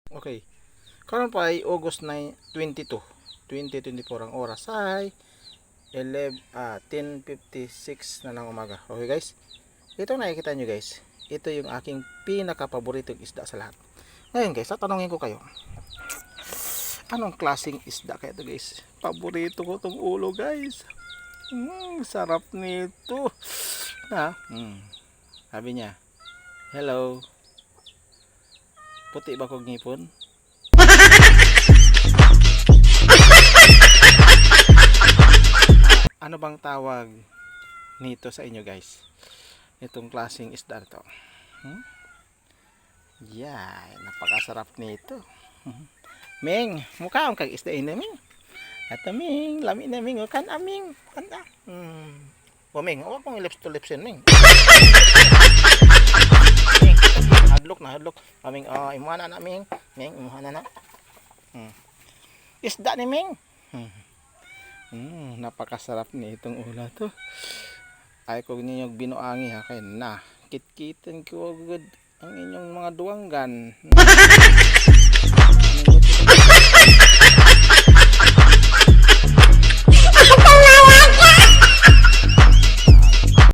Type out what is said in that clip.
Okay. Karon pa ay August 9, 22, 2024 ang oras ay 10:56 na ng umaga. Okay guys. Ito nakikita nyo guys. Ito yung aking pinaka-paboritong isda sa lahat. Ngayon guys, tatanungin ko kayo. Anong klaseng isda kaya ito guys? Paborito ko tong ulo guys. Sarap nito. Sabi niya, hello. Puti ba kong ngipon? Ano bang tawag nito sa inyo guys? Itong klaseng isda to. Yeah, napakasarap nito. Ming, mukha ang kag isda ini Ming. Ato Ming, lami na Ming, kan aming, kanta. O Ming, huwag mong lips to lips yan Ming. Ming, hadlok na hadlok. Aming, imuha na Ming. Ming, imuha na. Isda ni Ming. Napakasarap ni itong ula to. Ay kog ninyong binuangi ha kay na kitkitan ko good ang inyong mga duwanggan.